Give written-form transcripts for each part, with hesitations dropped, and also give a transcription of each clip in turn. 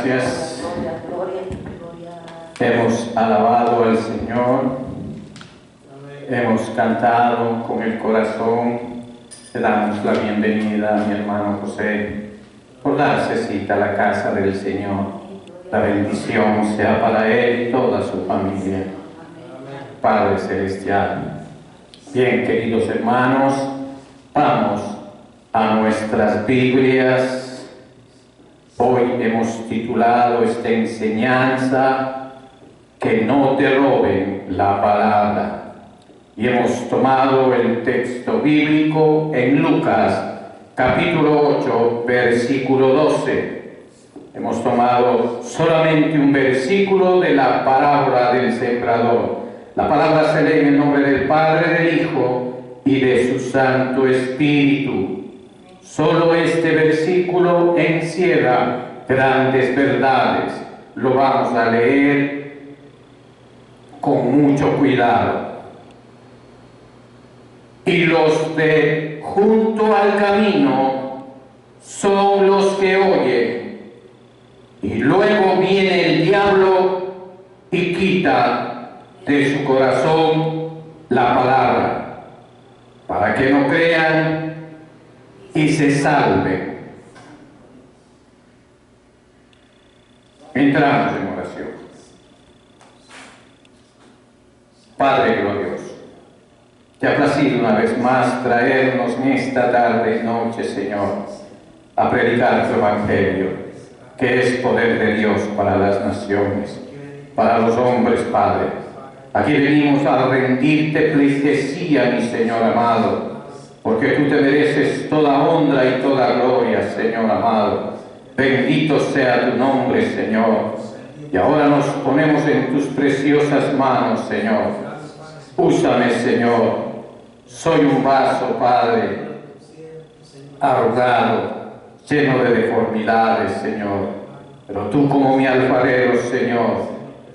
gracias. Hemos alabado al Señor, hemos cantado con el corazón. Le damos la bienvenida a mi hermano José por darse cita a la casa del Señor. La bendición sea para él y toda su familia. Padre Celestial. Bien, queridos hermanos, vamos a nuestras Biblias. Hoy hemos titulado esta enseñanza que no te roben la palabra. Y hemos tomado el texto bíblico en Lucas, capítulo 8, versículo 12. Hemos tomado solamente un versículo de la parábola del sembrador. La palabra se lee en el nombre del Padre, del Hijo y de su Santo Espíritu. Solo este versículo encierra grandes verdades. Lo vamos a leer con mucho cuidado. Y los de junto al camino son los que oyen, y luego viene el diablo y quita de su corazón la palabra, para que no crean y se salven. Entramos en oración. Padre glorioso, te ha placido una vez más traernos en esta tarde y noche, Señor, a predicar tu Evangelio, que es poder de Dios para las naciones, para los hombres, Padre. Aquí venimos a rendirte pleitesía, mi Señor amado, porque tú te mereces toda honra y toda gloria, Señor amado. Bendito sea tu nombre, Señor. Y ahora nos ponemos en tus preciosas manos, Señor. Úsame, Señor. Soy un vaso, Padre, arrugado, lleno de deformidades, Señor. Pero tú, como mi alfarero, Señor,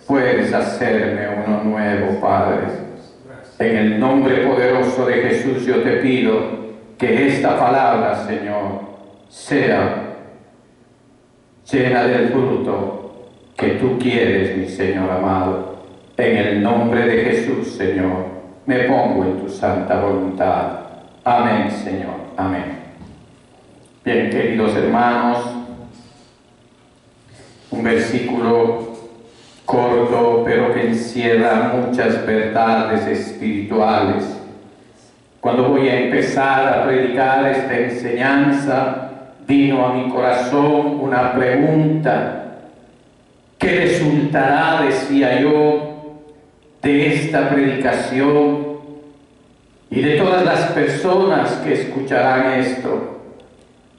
puedes hacerme uno nuevo, Padre. En el nombre poderoso de Jesús yo te pido que esta palabra, Señor, sea llena del fruto que tú quieres, mi Señor amado. En el nombre de Jesús, Señor, me pongo en tu santa voluntad. Amén, Señor. Amén. Bien, queridos hermanos, un versículo corto, pero que encierra muchas verdades espirituales. Cuando voy a empezar a predicar esta enseñanza, vino a mi corazón una pregunta. ¿Qué resultará, decía yo, de esta predicación y de todas las personas que escucharán esto?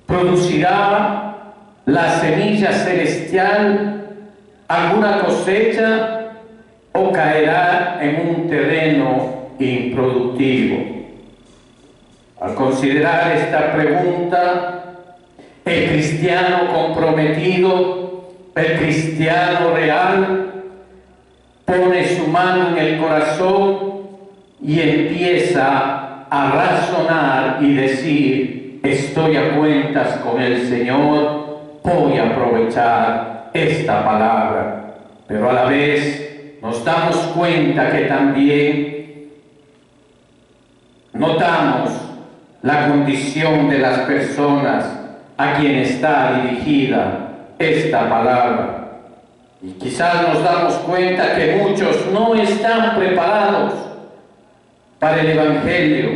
¿Producirá la semilla celestial alguna cosecha o caerá en un terreno improductivo? Al considerar esta pregunta, el cristiano comprometido, el cristiano real, pone su mano en el corazón y empieza a razonar y decir: estoy a cuentas con el Señor, voy a aprovechar esta palabra. Pero a la vez nos damos cuenta que también notamos la condición de las personas a quien está dirigida esta palabra. Y quizás nos damos cuenta que muchos no están preparados para el Evangelio,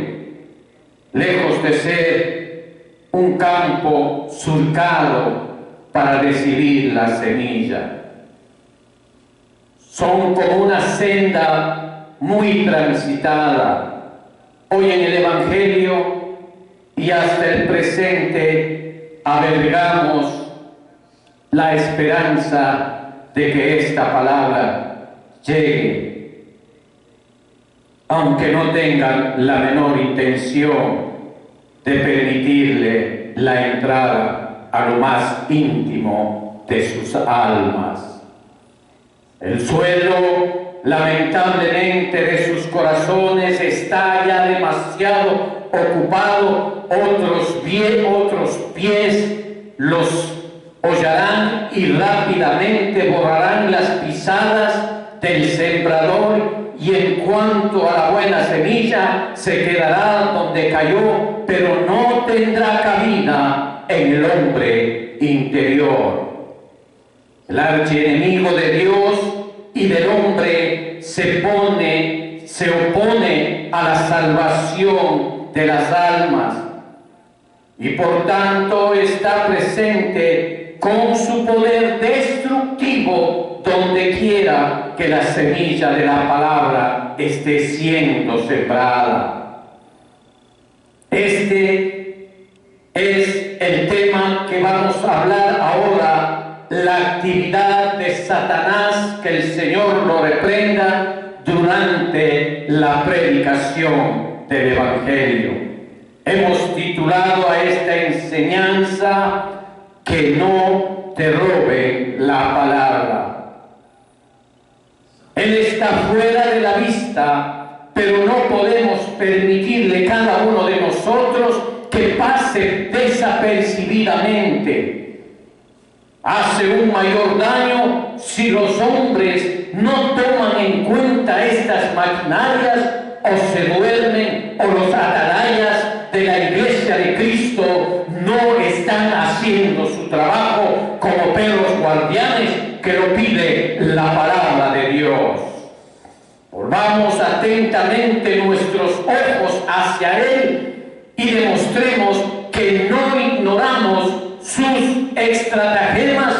lejos de ser un campo surcado para recibir la semilla. Son como una senda muy transitada. Hoy en el Evangelio y hasta el presente albergamos la esperanza de que esta palabra llegue, aunque no tengan la menor intención de permitirle la entrada a lo más íntimo de sus almas. El suelo, lamentablemente, de sus corazones está ya demasiado ocupado. Otros pies los hollarán y rápidamente borrarán las pisadas del sembrador, y en cuanto a la buena semilla, se quedará donde cayó, pero no tendrá cabida en el hombre interior. El archienemigo de Dios y del hombre se opone a la salvación de las almas, y por tanto está presente con su poder destructivo donde quiera que la semilla de la palabra esté siendo sembrada. Este es el tema que vamos a hablar ahora, la actividad de Satanás, que el Señor lo reprenda durante la predicación del Evangelio. Hemos titulado a esta enseñanza "Que no te robe la palabra". Él está fuera de la vista, pero no podemos permitirle cada uno de nosotros que pase desapercibidamente. Hace un mayor daño si los hombres no toman en cuenta estas maquinarias, o se duermen, o los atalayas de la Iglesia de Cristo no están haciendo su trabajo como perros guardianes que lo pide la palabra de Dios. Volvamos atentamente nuestros ojos hacia Él y demostremos que no ignoramos sus estratagemas,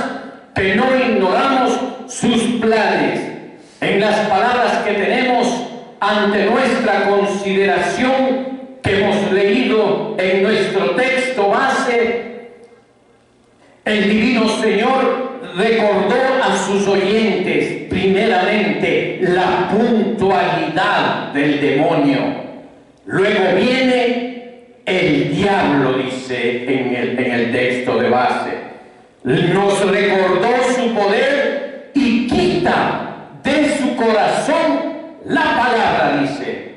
que no ignoramos sus planes. En las palabras que tenemos ante nuestra consideración, que hemos leído en nuestro texto base, el Divino Señor recordó a sus oyentes primeramente la puntualidad del demonio. Luego viene el diablo, dice en el texto de base. Nos recordó su poder y quita de su corazón la palabra, dice.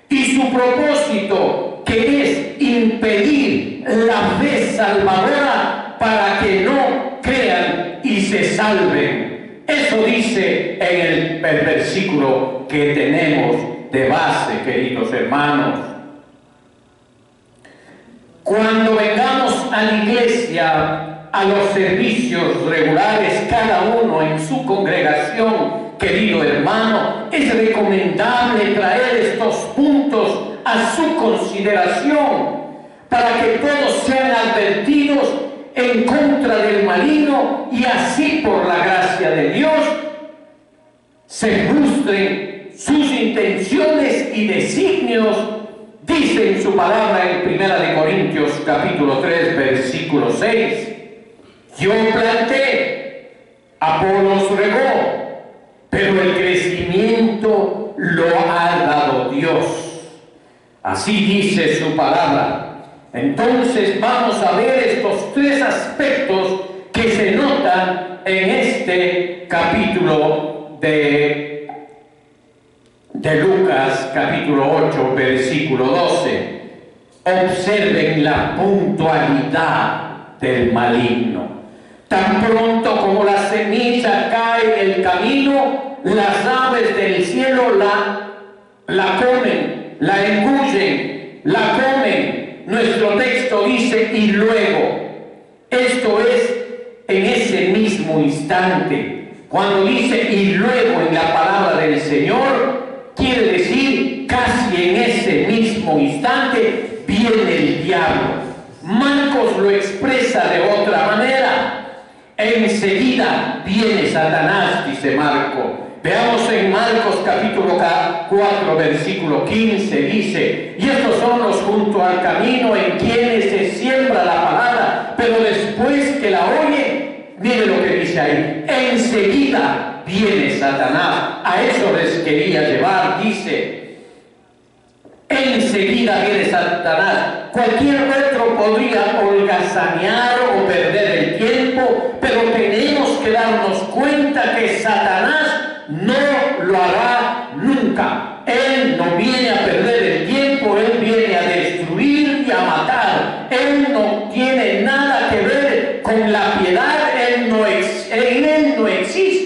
Y su propósito, que es impedir la fe salvadora para que no crean y se salven. Eso dice en el versículo que tenemos de base, queridos hermanos. Cuando vengamos a la iglesia, a los servicios regulares, cada uno en su congregación, querido hermano, es recomendable traer estos puntos a su consideración para que todos sean advertidos en contra del maligno, y así por la gracia de Dios se frustren sus intenciones y designios. Dice en su palabra en 1 Corintios capítulo 3 versículo 6: yo planté, Apolos regó, pero el crecimiento lo ha dado Dios. Así dice su palabra. Entonces vamos a ver estos tres aspectos que se notan en este capítulo de Lucas, capítulo 8, versículo 12. Observen la puntualidad del maligno. Tan pronto como la semilla cae en el camino, las aves del cielo la comen, la engullen, la comen. Nuestro texto dice "y luego". Esto es en ese mismo instante. Cuando dice "y luego" en la palabra del Señor, quiere decir casi en ese mismo instante viene el diablo. Marcos lo expresa de otra manera. Enseguida viene Satanás, dice Marco. Veamos en Marcos capítulo 4 versículo 15, dice: y estos son los junto al camino en quienes se siembra la palabra, pero después que la oye, mire lo que dice ahí: enseguida viene Satanás. A eso les quería llevar, dice: enseguida viene Satanás. Cualquier otro podría holgazanear o perder el tiempo, pero tenemos que darnos cuenta que Satanás no lo hará nunca. Él no viene a perder el tiempo, Él viene a destruir y a matar. Él no tiene nada que ver con la piedad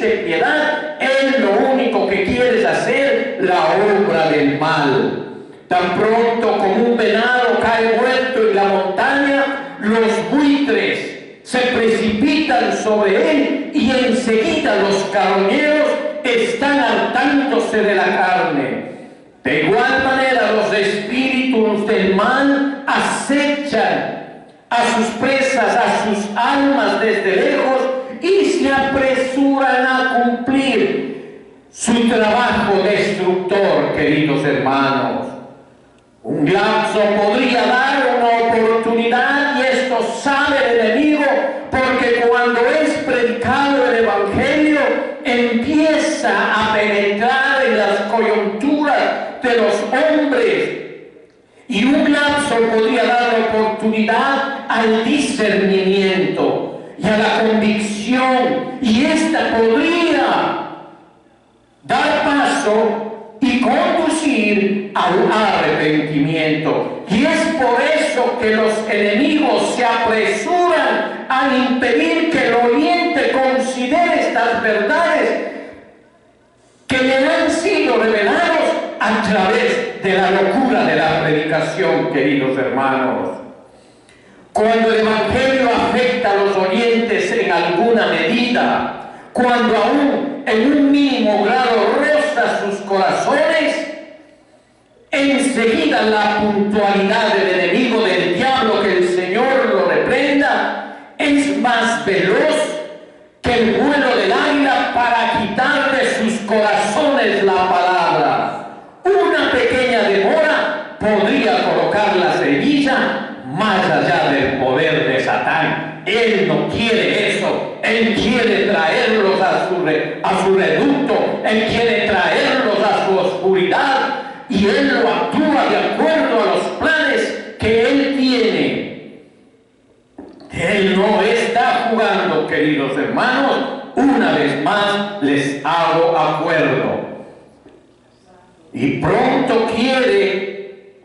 existe piedad, él lo único que quiere es hacer la obra del mal. Tan pronto como un venado cae muerto en la montaña, los buitres se precipitan sobre él y enseguida los carroñeros están hartándose de la carne. De igual manera los espíritus del mal acechan a sus presas, a sus almas desde lejos y se apresuran a cumplir su trabajo destructor, queridos hermanos. Un lapso podría dar una oportunidad y esto sabe el enemigo, porque cuando es predicado el Evangelio empieza a penetrar en las coyunturas de los hombres y un lapso podría dar oportunidad al discernimiento y a la convicción, y esta podría dar paso y conducir al arrepentimiento. Y es por eso que los enemigos se apresuran a impedir que el oyente considere estas verdades que le han sido revelados a través de la locura de la predicación, queridos hermanos. Cuando el Evangelio afecta a los oyentes en alguna medida, cuando aún en un mínimo grado roza sus corazones, enseguida la puntualidad del enemigo, del diablo, que el Señor lo reprenda, es más veloz que el vuelo del águila para quitar de sus corazones la palabra. Una pequeña demora podría colocar la semilla más allá del poder de Satán. Él no quiere eso. Él quiere traerlos a su reducto. Él quiere traerlos a su oscuridad. Y Él lo actúa de acuerdo a los planes que Él tiene. Él no está jugando, queridos hermanos. Una vez más les hago acuerdo. Y pronto quiere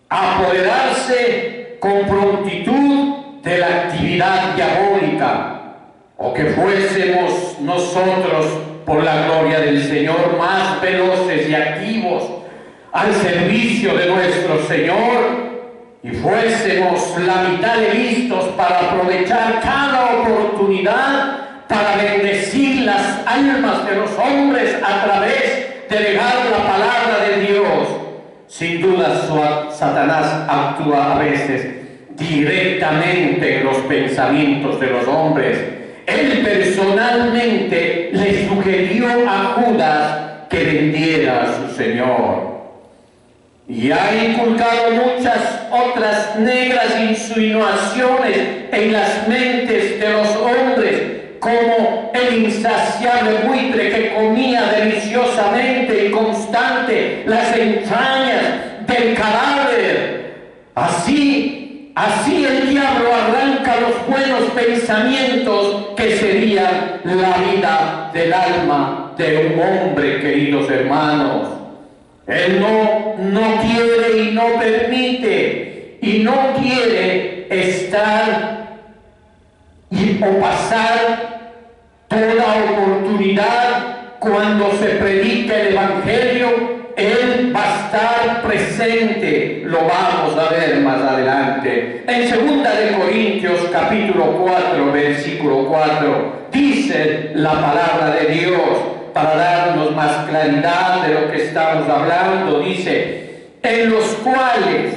apoderarse con prontitud de la actividad diabólica, o que fuésemos nosotros, por la gloria del Señor, más veloces y activos al servicio de nuestro Señor, y fuésemos la mitad de listos para aprovechar cada oportunidad para bendecir las almas de los hombres a través de legar la palabra de Dios. Sin duda Satanás actúa a veces directamente en los pensamientos de los hombres. Él personalmente le sugirió a Judas que vendiera a su Señor. Y ha inculcado muchas otras negras insinuaciones en las mentes de los hombres, como el insaciable buitre que comía deliciosamente y constante las entrañas del cadáver. Así el diablo arranca los buenos pensamientos que serían la vida del alma de un hombre, queridos hermanos. Él no quiere y no permite y no quiere estar o pasar toda oportunidad cuando se predica el Evangelio. Él va a estar presente, lo vamos a ver más adelante. En 2 de Corintios capítulo 4, versículo 4, dice la palabra de Dios, para darnos más claridad de lo que estamos hablando, dice, en los cuales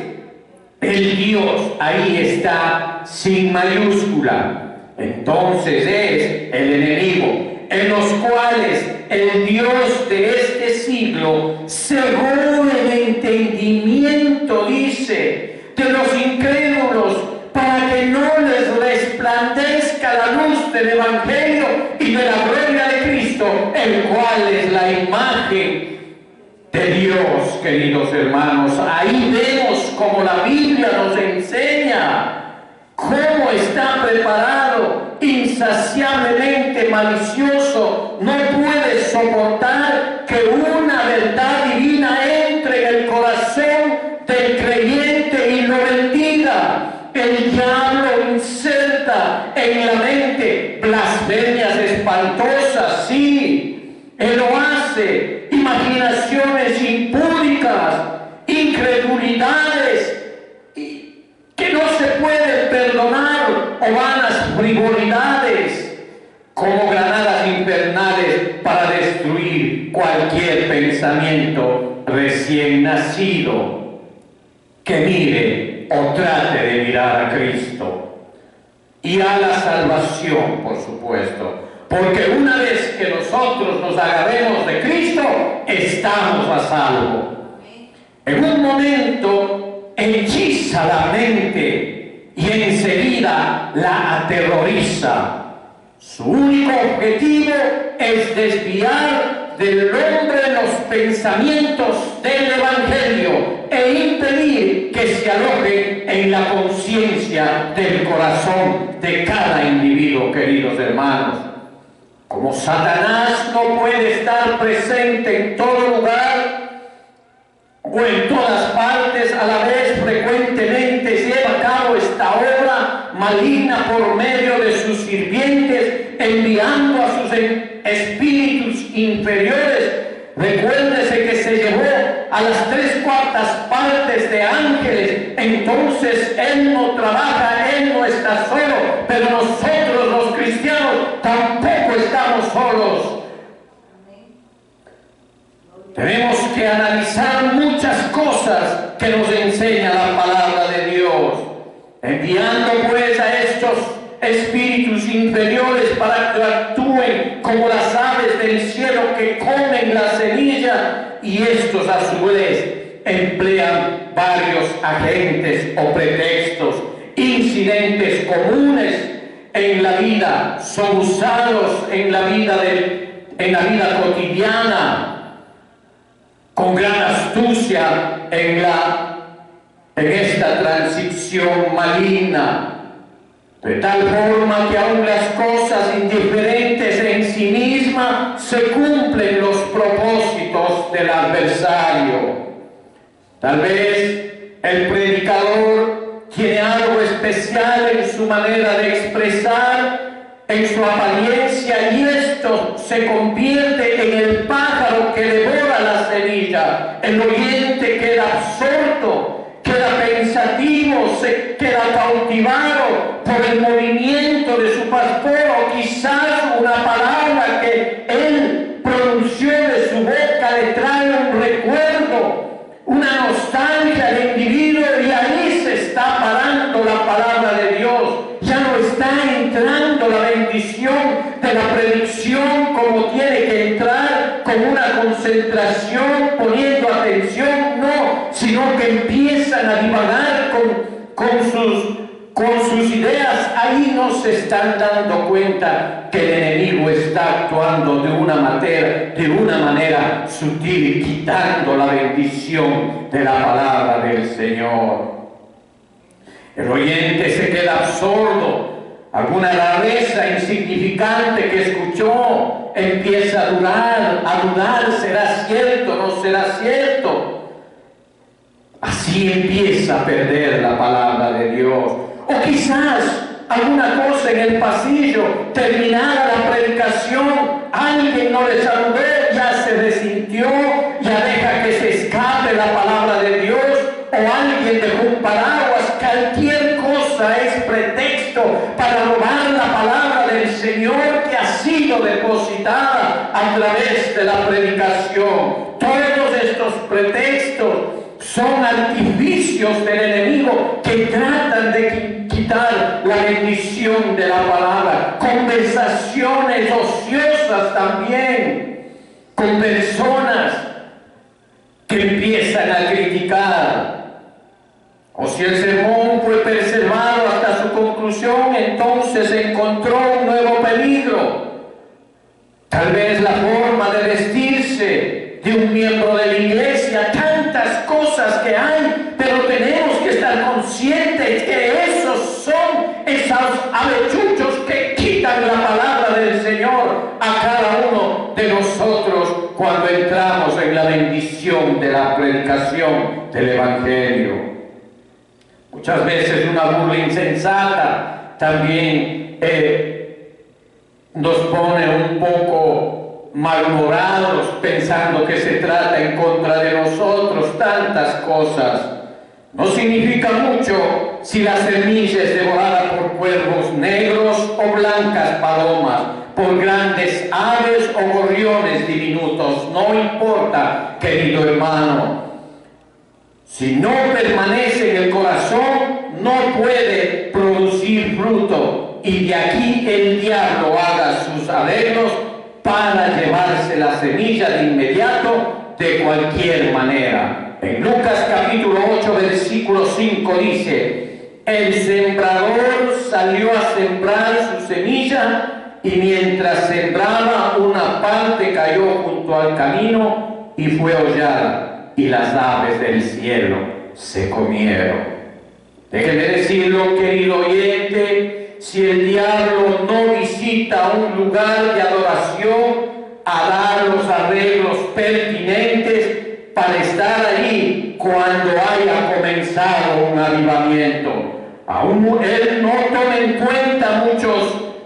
el Dios, ahí está sin mayúscula, entonces es el enemigo, en los cuales el Dios de este siglo cegó el entendimiento, dice, de los incrédulos, para que no les resplandezca la luz del Evangelio y de la gloria de Cristo, el cual es la imagen de Dios, queridos hermanos. Ahí vemos como la Biblia nos enseña cómo está preparado, insaciablemente malicioso, no puede soportar que una verdad divina entre en el corazón del creyente y lo bendiga. El diablo inserta en la mente blasfemias espantosas, sí, Él lo hace. Imaginaciones impúdicas, incredulidades que no se pueden perdonar, o vanas frivolidades, como granadas infernales para destruir cualquier pensamiento recién nacido que mire o trate de mirar a Cristo y a la salvación, por supuesto, porque una vez que nosotros nos agarremos de Cristo, estamos a salvo. En un momento hechiza la mente y enseguida la aterroriza. Su único objetivo es desviar del hombre los pensamientos del Evangelio e impedir que se alojen en la conciencia del corazón de cada individuo, queridos hermanos. Como Satanás no puede estar presente en todo lugar o en todas partes a la vez, frecuentemente lleva a cabo esta obra maligna por medio de sus sirvientes, enviando a sus espíritus inferiores. Recuérdese que se llevó a las 3/4 partes de ángeles. Entonces Él no trabaja, Él no está solo, pero nosotros los cristianos tampoco estamos solos. Tenemos que analizar muchas cosas que nos enseña la palabra de Dios, enviando pues a estos espíritus inferiores para que actúen como las aves del cielo que comen la semilla, y estos a su vez emplean varios agentes o pretextos, incidentes comunes en la vida, son usados en la vida cotidiana, con gran astucia en esta transición maligna, de tal forma que aún las cosas indiferentes en sí mismas se cumplen los propósitos del adversario. Tal vez el predicador tiene algo especial en su manera de expresar, en su apariencia, y esto se convierte en el pájaro que devora la semilla. El oyente queda absorto, queda pensativo, se queda cautivado por el movimiento de su pastor, o quizás una palabra que él pronunció de su boca le trae un recuerdo, una nostalgia al individuo, y ahí se está parando la palabra de Dios. Ya no está entrando la bendición de la predicción como tiene que entrar, con una concentración, poniendo atención, no, sino que empiezan a divagar con sus ideas. Ahí no se están dando cuenta que el enemigo está actuando de una manera sutil, quitando la bendición de la palabra del Señor. El oyente se queda absorto. Alguna rareza insignificante que escuchó empieza a dudar, ¿será cierto? ¿No será cierto? Así empieza a perder la palabra de Dios. O quizás alguna cosa en el pasillo, terminada la predicación, alguien no le saludó, ya se resintió, ya deja que se escape la palabra de Dios, o alguien dejó un paraguas. Cualquier cosa es pretexto para robar la palabra del Señor que ha sido depositada a través de la predicación. Todos estos pretextos son artificios del enemigo que tratan de quitar la bendición de la palabra. Conversaciones ociosas también, con personas que empiezan a criticar. O si el sermón fue preservado hasta su conclusión, entonces encontró un nuevo peligro. Tal vez la forma de vestirse de un miembro de la iglesia, tantas cosas que hay, pero tenemos que estar conscientes que esos son esos avechuchos que quitan la palabra del Señor a cada uno de nosotros cuando entramos en la bendición de la predicación del Evangelio. Muchas veces una burla insensata también nos pone un poco malhumorados, pensando que se trata en contra de nosotros, tantas cosas. No significa mucho si la semilla es devorada por cuervos negros o blancas palomas, por grandes aves o gorriones diminutos. No importa, querido hermano. Si no permanece en el corazón, no puede producir fruto. Y de aquí el diablo haga sus arreglos para llevarse la semilla de inmediato, de cualquier manera. En Lucas capítulo 8, versículo 5 dice: el sembrador salió a sembrar su semilla, y mientras sembraba, una parte cayó junto al camino y fue hollada, y las aves del cielo se comieron. Déjeme decirlo, querido oyente, si el diablo no visita un lugar de adoración a dar los arreglos pertinentes para estar allí cuando haya comenzado un avivamiento, aún él no toma en cuenta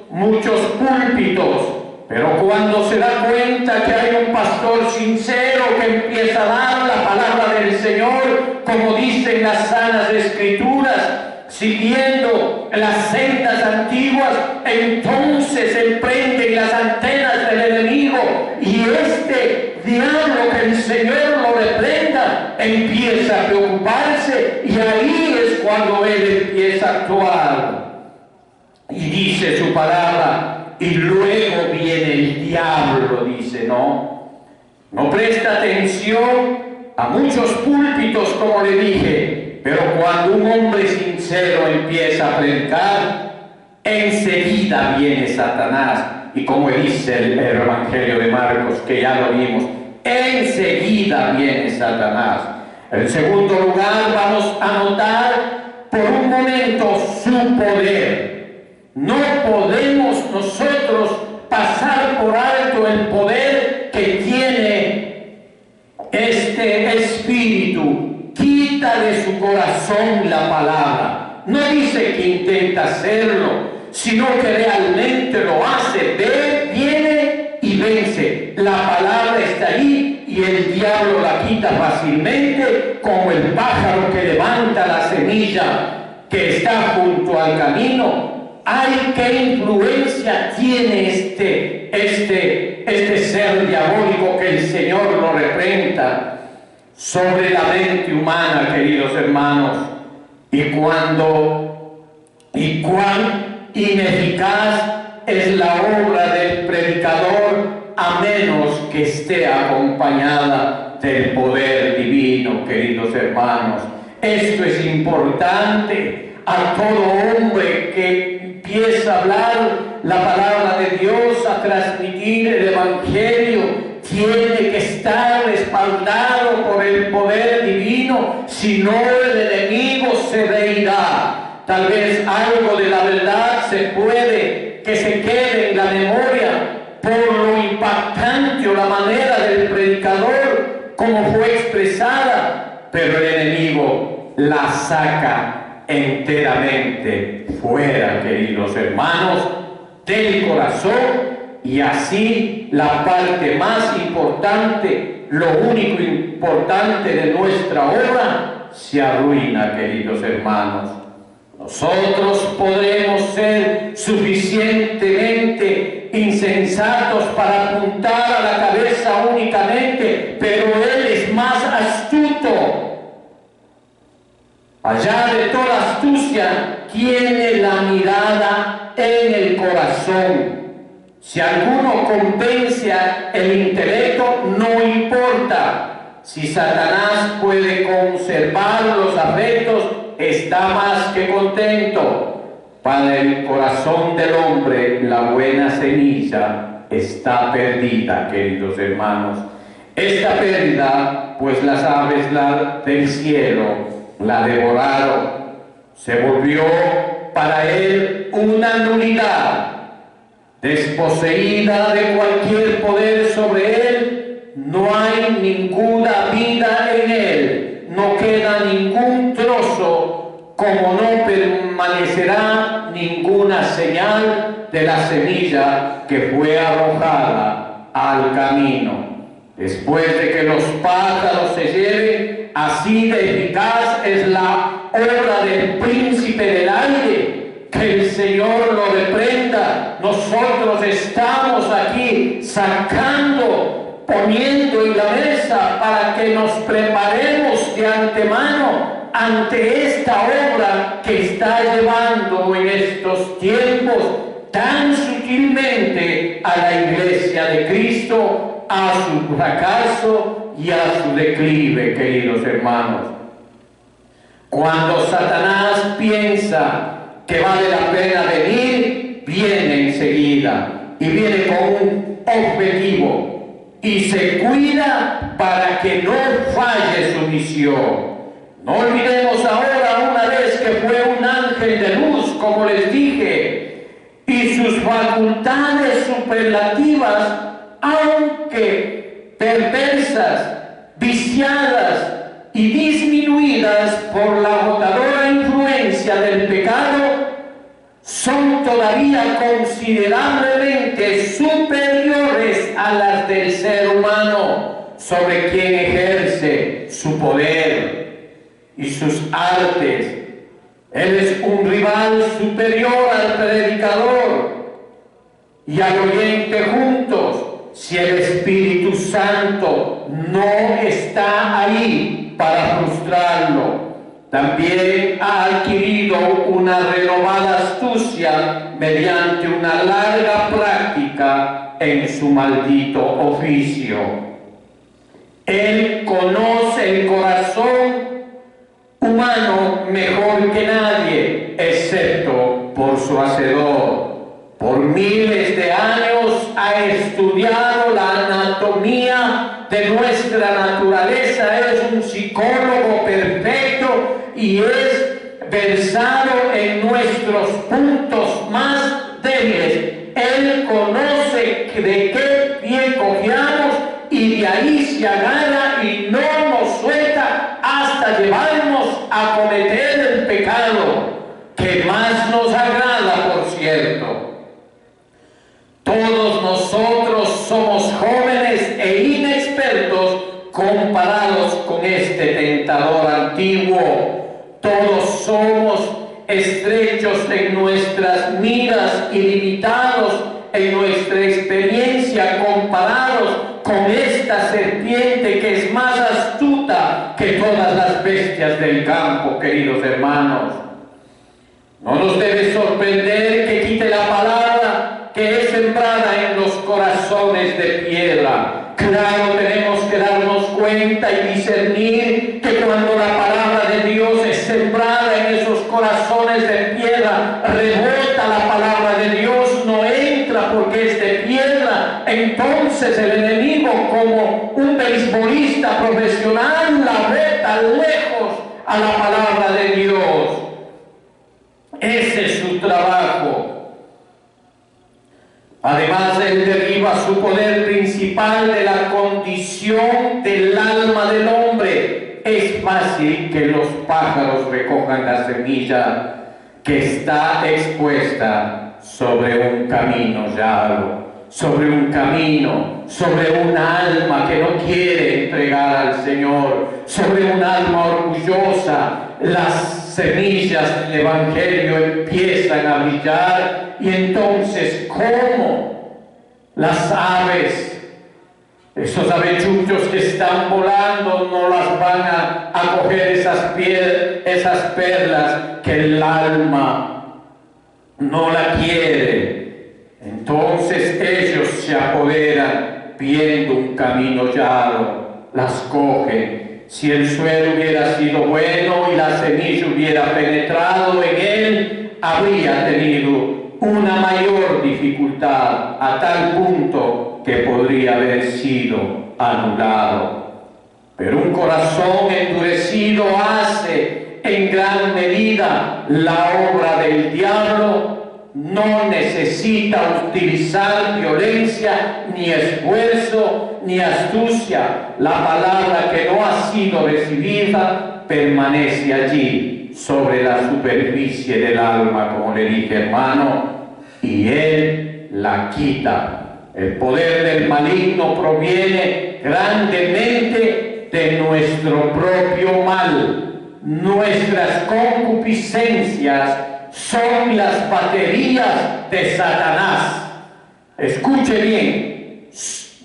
muchos púlpitos, pero cuando se da cuenta que hay un pastor sincero que empieza a dar la palabra del Señor, como dicen las sanas escrituras, siguiendo las sendas antiguas, entonces emprenden las antenas del enemigo, y este diablo, que el Señor lo reprenda, empieza a preocuparse, y ahí es cuando él empieza a actuar. Y dice su palabra, y luego viene el diablo, dice, no presta atención a muchos púlpitos, como le dije, pero cuando un hombre sincero empieza a predicar, enseguida viene Satanás. Y como dice el Evangelio de Marcos, que ya lo vimos, enseguida viene Satanás. En segundo lugar, vamos a notar por un momento su poder. No podemos nosotros pasar por alto el poder que tiene este espíritu. Quita de su corazón la palabra. No dice que intenta hacerlo, sino que realmente lo hace. Ve, viene y vence. La palabra está ahí y el diablo la quita fácilmente, como el pájaro que levanta la semilla que está junto al camino. ¡Ay, qué influencia tiene este ser diabólico, que el Señor lo reprenda, sobre la mente humana, queridos hermanos! Y cuán ineficaz es la obra del predicador, a menos que esté acompañada del poder divino, queridos hermanos. Esto es importante. A todo hombre que empieza a hablar la palabra de Dios, a transmitir el Evangelio, tiene que estar respaldado por el poder divino, si no el enemigo se reirá. Tal vez algo de la verdad puede que se quede en la memoria por lo impactante o la manera del predicador, como fue expresada, pero el enemigo la saca enteramente fuera, queridos hermanos, del corazón, y así la parte más importante, lo único importante de nuestra obra, se arruina, queridos hermanos. Nosotros podremos ser suficientemente insensatos para apuntar a la cabeza únicamente, pero él es más astuto. Allá de toda astucia tiene la mirada en el corazón. Si alguno convence el intelecto, no importa. Si Satanás puede conservar los afectos, está más que contento. Para el corazón del hombre, la buena semilla está perdida, queridos hermanos. Esta pérdida, pues las aves del cielo la devoraron. Se volvió para él una nulidad. Desposeída de cualquier poder sobre él, no hay ninguna vida en él, no queda ningún trozo, como no permanecerá ninguna señal de la semilla que fue arrojada al camino. Después de que los pájaros se lleven, así de eficaz es la obra del príncipe del aire. Que el Señor lo reprenda. Nosotros estamos aquí sacando, poniendo en la mesa para que nos preparemos de antemano ante esta obra que está llevando en estos tiempos tan sutilmente a la Iglesia de Cristo a su fracaso y a su declive, queridos hermanos. Cuando Satanás piensa que vale la pena venir, viene enseguida y viene con un objetivo y se cuida para que no falle su misión. No olvidemos ahora una vez que fue un ángel de luz, como les dije, y sus facultades superlativas, aunque perversas, viciadas y disminuidas por la agotadora influencia del pecado, son todavía considerablemente superiores a las del ser humano, sobre quien ejerce su poder y sus artes. Él es un rival superior al predicador y al oyente juntos, si el Espíritu Santo no está ahí para frustrarlo. También ha adquirido una renovada astucia mediante una larga práctica en su maldito oficio. Él conoce el corazón humano mejor que nadie, excepto por su Hacedor. Por miles de años ha estudiado la anatomía de nuestra naturaleza, es un psicólogo perfecto y es versado en nuestros puntos más débiles. Él conoce de qué pie cojeamos y de ahí se agarra y no nos suelta hasta llevarnos a cometer el pecado que más nos agrada, por cierto. Todos nosotros somos jóvenes e inexpertos comparados con este tentador antiguo. Todos somos estrechos en nuestras miras y limitados en nuestra experiencia comparados con esta serpiente que es más astuta que todas las bestias del campo, queridos hermanos. No nos debe sorprender que quite la palabra que es sembrada en los corazones de piedra. Claro, tenemos que darnos cuenta y discernir que cuando la palabra de Dios es sembrada en esos corazones de piedra, rebota la palabra de Dios, no entra porque es de piedra. Entonces el enemigo, como un beisbolista profesional, la ve tan lejos a la palabra de Dios. Ese es su trabajo. Además, él derriba su poder principal de la condición del alma del hombre. Es fácil que los pájaros recojan la semilla que está expuesta sobre un camino llano, sobre un camino, sobre un alma que no quiere entregar al Señor, sobre un alma orgullosa. Las semillas del Evangelio empiezan a brillar y entonces, ¿cómo las aves, esos avechuchos que están volando, no las van a coger esas perlas que el alma no la quiere? Entonces ellos se apoderan viendo un camino llano, las cogen. Si el suelo hubiera sido bueno y la semilla hubiera penetrado en él, habría tenido una mayor dificultad, a tal punto que podría haber sido anulado. Pero un corazón endurecido hace en gran medida la obra del diablo. No necesita utilizar violencia, ni esfuerzo, ni astucia. La palabra que no ha sido recibida permanece allí, sobre la superficie del alma, como le dije, hermano, y él la quita. El poder del maligno proviene grandemente de nuestro propio mal. Nuestras concupiscencias son las baterías de Satanás. Escuche bien,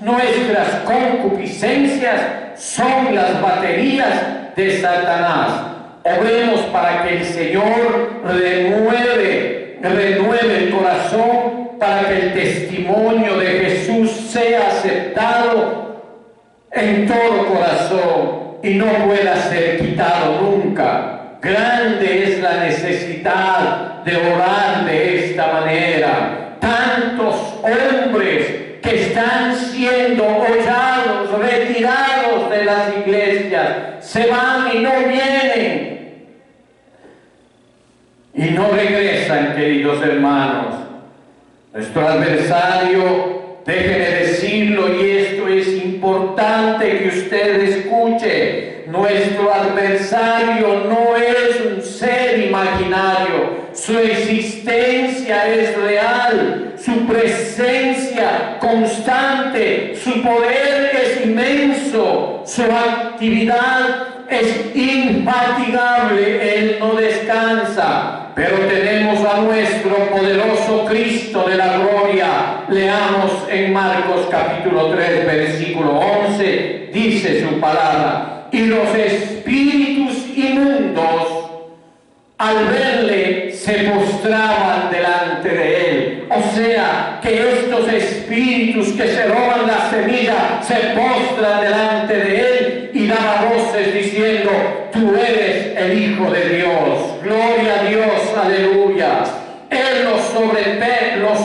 nuestras concupiscencias son las baterías de Satanás. Oremos para que el Señor renueve el corazón, para que el testimonio de Jesús sea aceptado en todo corazón y no pueda ser quitado nunca. Grande es la necesidad de orar de esta manera. Tantos hombres que están siendo hollados, retirados de las iglesias, se van y no vienen y no regresan, queridos hermanos. Nuestro adversario, déjeme decirlo, y esto es importante que usted escuche, nuestro adversario no es un ser imaginario, su existencia es real, su presencia constante, su poder es inmenso, su actividad es infatigable, Él no descansa. Pero tenemos a nuestro poderoso Cristo de la gloria. Leamos en Marcos capítulo 3, versículo 11, dice su palabra: y los espíritus inmundos, al verle, se postraban delante de él. O sea, que estos espíritus que se roban la semilla se postran delante de él y daban voces diciendo: tú eres el Hijo de Dios. Gloria a Dios, aleluya. Él los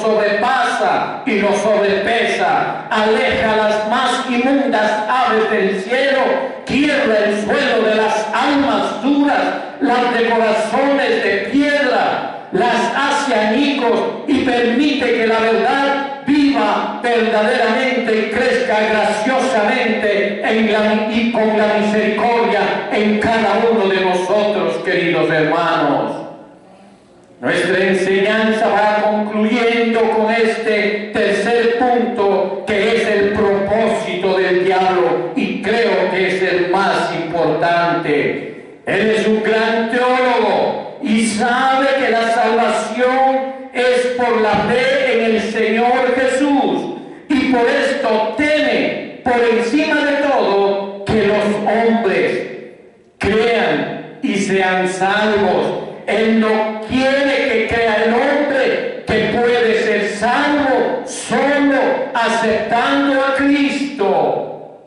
sobrepasa y los sobrepesa, aleja las más inmundas aves del cielo, quiebra el suelo de las almas duras, las de corazones de piedra, las hace añicos y permite que la verdad viva verdaderamente y crezca graciosamente y con la misericordia en cada uno de nosotros, queridos hermanos. Nuestra enseñanza va concluyendo con este tercer punto, que es el propósito del diablo, y creo que es el más importante. Él es un gran teólogo y sabe que la salvación es por la fe en el Señor Jesús, y por esto teme por encima de todo que los hombres crean y sean salvos. Él no quiere que crea el hombre que puede ser salvo solo aceptando a Cristo.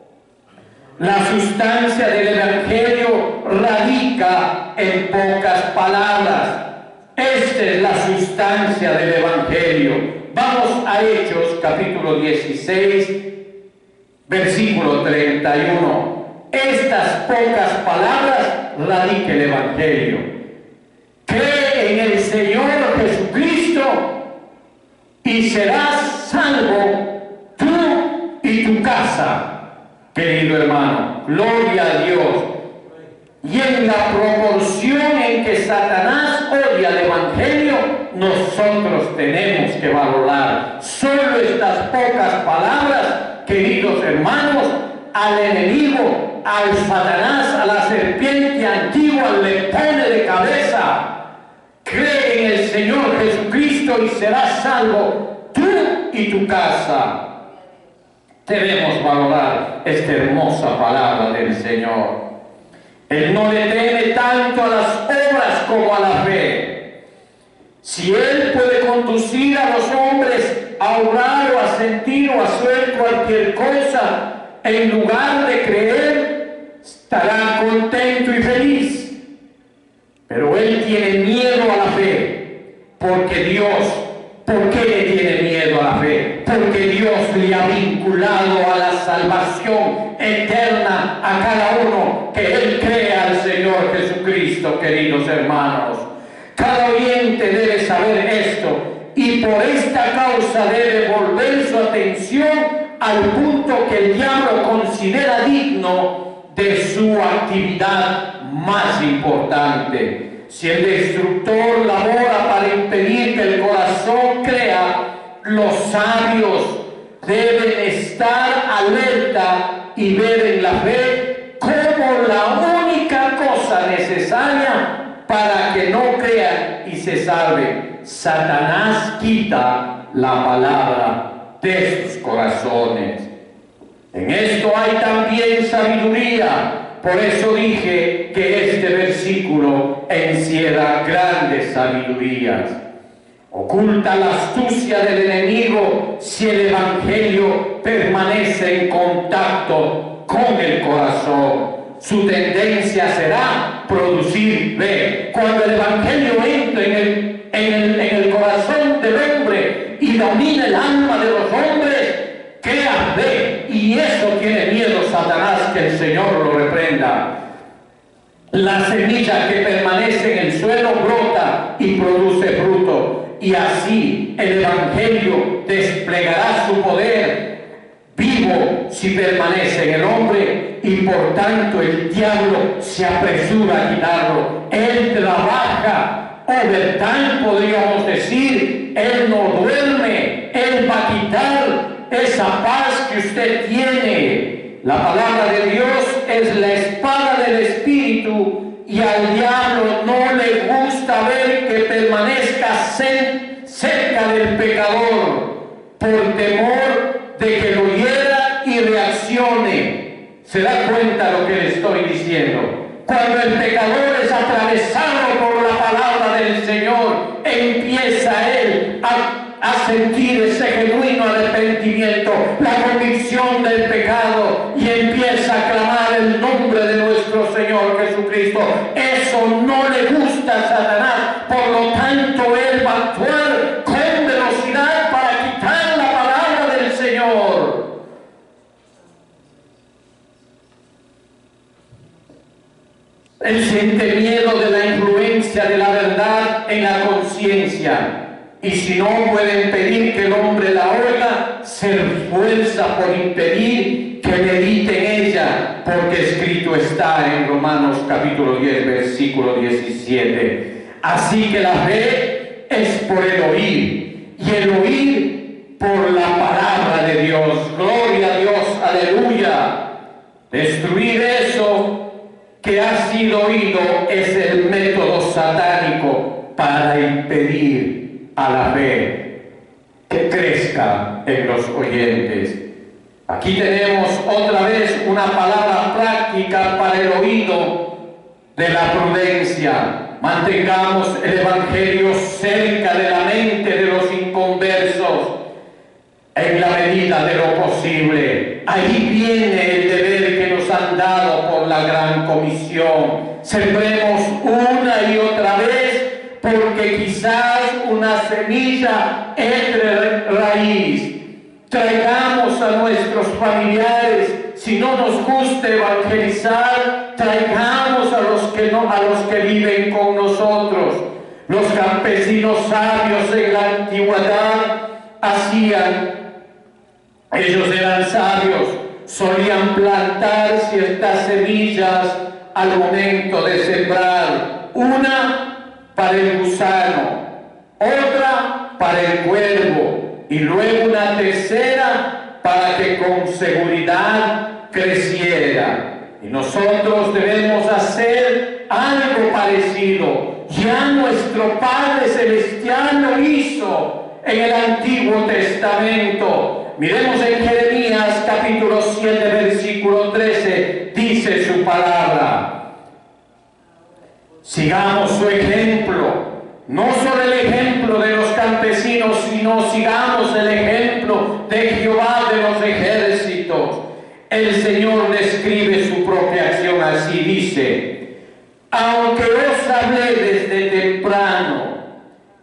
La sustancia del Evangelio radica en pocas palabras. Esta es la sustancia del Evangelio. Vamos a Hechos capítulo 16, versículo 31. Estas pocas palabras radica el Evangelio. Cree en el Señor Jesucristo y serás salvo tú y tu casa, querido hermano. Gloria a Dios. Y en la proporción en que Satanás odia el Evangelio, nosotros tenemos que valorar. Solo estas pocas palabras, queridos hermanos, al enemigo, al Satanás, a la serpiente antigua, le pone de cabeza. Cree en el Señor Jesucristo y serás salvo tú y tu casa. Debemos valorar esta hermosa palabra del Señor. Él no le teme tanto a las obras como a la fe. Si Él puede conducir a los hombres a orar o a sentir o a hacer cualquier cosa en lugar de creer, estará contento y feliz. Pero Él tiene miedo a la fe, porque Dios, ¿por qué le tiene miedo a la fe? Porque Dios le ha vinculado a la salvación eterna a cada uno que Él crea al Señor Jesucristo, queridos hermanos. Cada oyente debe saber esto, y por esta causa debe volver su atención al punto que el diablo considera digno de su actividad más importante. Si el destructor labora para impedir que el corazón crea, los sabios deben estar alerta y ver en la fe como la única cosa necesaria para que no crean y se salven. Satanás quita la palabra de sus corazones. En esto hay también sabiduría. Por eso dije que este versículo encierra grandes sabidurías. Oculta la astucia del enemigo si el evangelio permanece en contacto con el corazón. Su tendencia será producir fe. Cuando el evangelio entra en el corazón del hombre y domina el alma de los hombres, crea fe, y eso tiene miedo Satanás, que el Señor lo reprenda. La semilla que permanece en el suelo brota y produce fruto, y así el evangelio desplegará su poder vivo si permanece en el hombre, y por tanto el diablo se apresura a quitarlo. Él trabaja overtime, podríamos decir. Él no duerme. Él va a quitar esa paz que usted tiene. La palabra de Dios es la espada del Espíritu, y al diablo no le gusta ver que permanezca cerca del pecador, por temor de que lo hiera y reaccione. ¿Se da cuenta lo que le estoy diciendo? Cuando el pecador es atravesado por la palabra del Señor, empieza él a sentir ese genuino arrepentimiento, la convicción del pecado, y empieza a clamar el nombre de nuestro Señor Jesucristo. Eso no le gusta a Satanás, por lo tanto él va a actuar con velocidad para quitar la palabra del Señor. Él siente miedo de la influencia de la verdad en la conciencia, y si no puede impedir que el hombre la oiga, se esfuerza por impedir que medite en ella, porque escrito está en Romanos capítulo 10, versículo 17. Así que la fe es por el oír, y el oír por la palabra de Dios. Gloria a Dios, aleluya. Destruir eso que ha sido oído es el método satánico para impedir a la fe que crezca en los oyentes. Aquí tenemos otra vez una palabra práctica para el oído de la prudencia. Mantengamos el evangelio cerca de la mente de los inconversos en la medida de lo posible. Ahí viene el deber que nos han dado por la gran comisión. Sembremos una y otra vez, porque quizás una semilla entre raíz. Traigamos a nuestros familiares, si no nos gusta evangelizar, traigamos a los que viven con nosotros. Los campesinos sabios en la antigüedad hacían, ellos eran sabios, solían plantar ciertas semillas al momento de sembrar, una para el gusano, otra para el cuervo, y luego una tercera para que con seguridad creciera. Y nosotros debemos hacer algo parecido. Ya nuestro Padre Celestial lo hizo en el Antiguo Testamento. Miremos en Jeremías capítulo 7, versículo 13, dice su palabra. Sigamos su ejemplo, no solo el ejemplo de los campesinos, sino sigamos el ejemplo de Jehová de los ejércitos. El Señor describe su propia acción así, dice: aunque os hablé desde temprano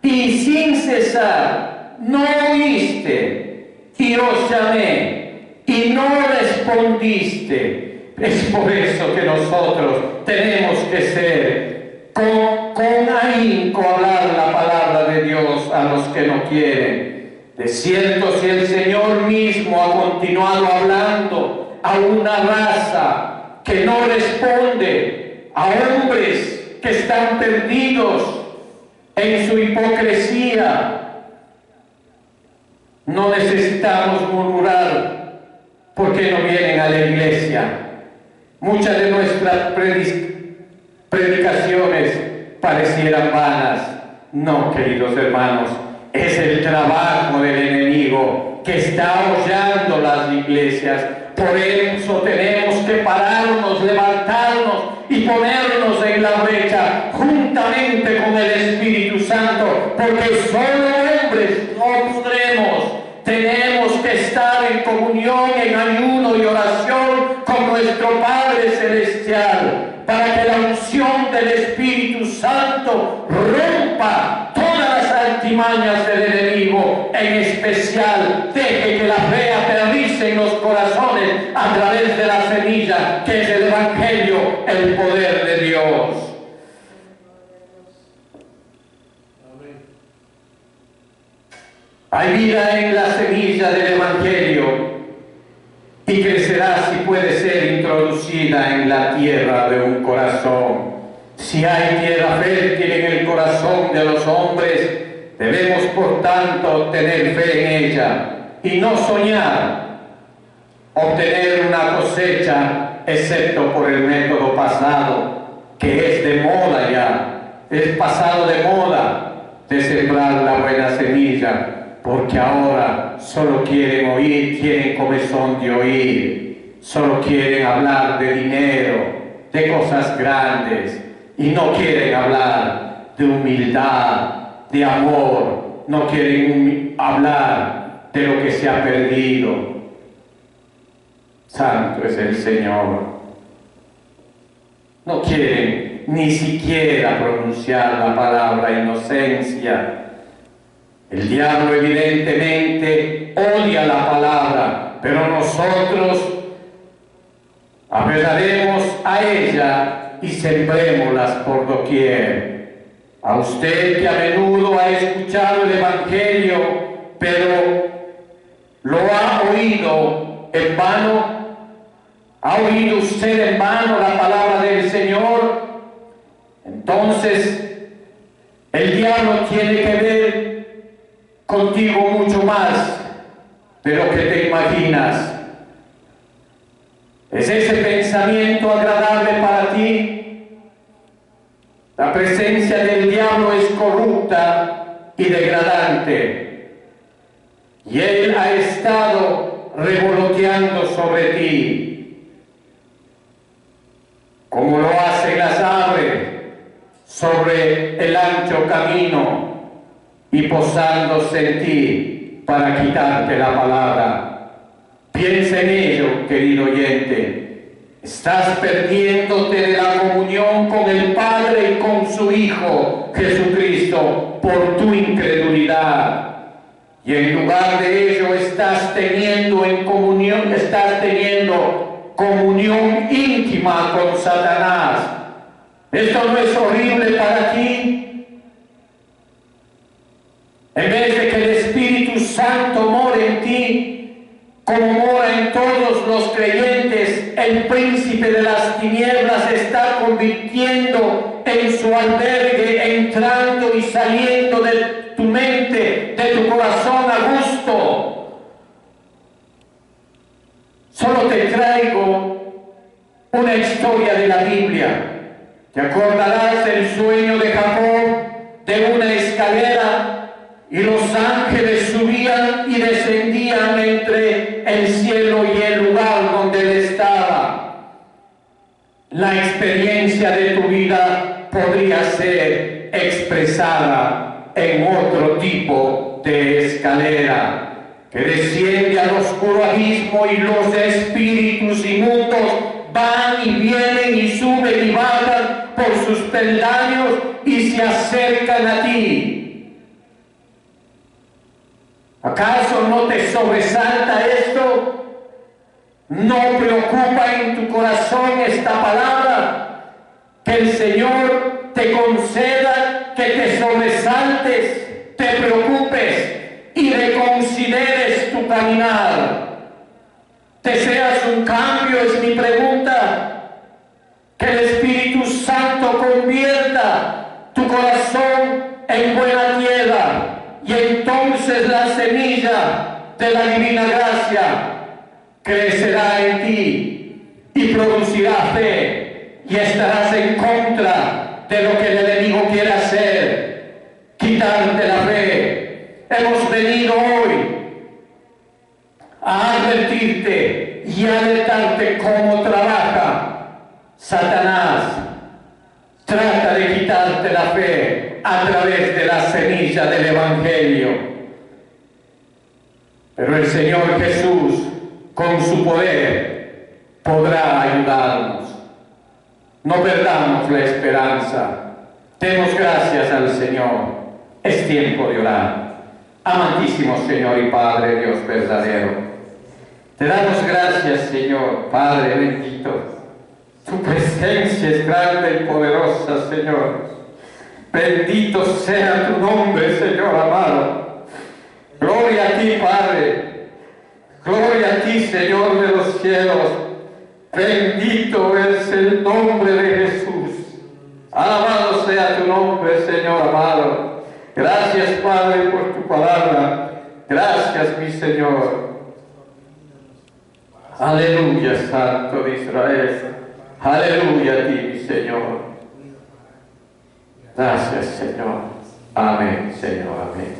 y sin cesar, no oíste, y os llamé y no respondiste. Es por eso que nosotros tenemos que ser con ahínco hablar la palabra de Dios a los que no quieren. De cierto, si el Señor mismo ha continuado hablando a una raza que no responde, a hombres que están perdidos en su hipocresía, No necesitamos murmurar porque no vienen a la iglesia. Muchas de nuestras predicaciones parecieran vanas. No, queridos hermanos, es el trabajo del enemigo que está hollando las iglesias. Por eso tenemos que pararnos, levantarnos y ponernos en la brecha juntamente con el Espíritu Santo, porque solo hombres no podremos. Tenemos que estar en comunión, en ayuno y oración con nuestro Padre Celestial, para que la unción del Espíritu Santo rompa todas las artimañas del enemigo. En especial, deje que la fe aterrice en los corazones a través de la semilla que es el Evangelio, el poder de Dios. Hay vida en la semilla del Evangelio y crecerá si puede ser introducida en la tierra de un corazón. Si hay tierra fértil en el corazón de los hombres, debemos por tanto tener fe en ella y no soñar obtener una cosecha, excepto por el método pasado, que es de moda ya, es pasado de moda de sembrar la buena semilla. Porque ahora solo quieren oír, tienen comezón de oír, solo quieren hablar de dinero, de cosas grandes, y no quieren hablar de humildad, de amor, no quieren hablar de lo que se ha perdido. Santo es el Señor. No quieren ni siquiera pronunciar la palabra inocencia. El diablo evidentemente odia la palabra, pero nosotros aferraremos a ella y sembrémoslas por doquier. A usted que a menudo ha escuchado el Evangelio, pero lo ha oído en vano, ¿ha oído usted en vano la palabra del Señor? Entonces el diablo tiene que ver contigo mucho más de lo que te imaginas. ¿Es ese pensamiento agradable para ti? La presencia del diablo es corrupta y degradante, y él ha estado revoloteando sobre ti, como lo hacen las aves sobre el ancho camino, y posándose en ti para quitarte la palabra. Piensa en ello, querido oyente. Estás perdiéndote de la comunión con el Padre y con su Hijo Jesucristo por tu incredulidad. Y en lugar de ello estás teniendo comunión íntima con Satanás. ¿Esto no es horrible para ti? En vez de que el Espíritu Santo more en ti, como mora en todos los creyentes, el príncipe de las tinieblas está convirtiendo en su albergue, entrando y saliendo de tu mente, de tu corazón a gusto. Solo te traigo una historia de la Biblia. ¿Te acordarás del sueño de Jacob, de una escalera? Y los ángeles subían y descendían entre el cielo y el lugar donde él estaba. La experiencia de tu vida podría ser expresada en otro tipo de escalera que desciende al oscuro abismo, y los espíritus inmundos van y vienen y suben y bajan por sus peldaños y se acercan a ti. ¿Acaso no te sobresalta esto? ¿No preocupa en tu corazón esta palabra? Que el Señor te conceda que te sobresaltes, te preocupes y reconsideres tu caminar. ¿Deseas un cambio? Es mi pregunta. Que el Espíritu Santo convierta tu corazón en buena tierra, y entonces la semilla de la divina gracia crecerá en ti y producirá fe, y estarás en contra de lo que el enemigo quiere hacer, quitarte la fe. Hemos venido hoy a advertirte y a alertarte cómo trabaja Satanás. Trata de quitarte la fe a través de la semilla del Evangelio. Pero el Señor Jesús, con su poder, podrá ayudarnos. No perdamos la esperanza. Demos gracias al Señor. Es tiempo de orar. Amantísimo Señor y Padre, Dios verdadero, te damos gracias, Señor, Padre bendito. Tu presencia es grande y poderosa, Señor. Bendito sea tu nombre, Señor amado. Gloria a ti, Padre. Gloria a ti, Señor de los cielos. Bendito es el nombre de Jesús. Alabado sea tu nombre, Señor amado. Gracias, Padre, por tu palabra. Gracias, mi Señor. Aleluya, Santo de Israel. Aleluya a ti, mi Señor. Gracias, Señor. Amén, Señor. Amén.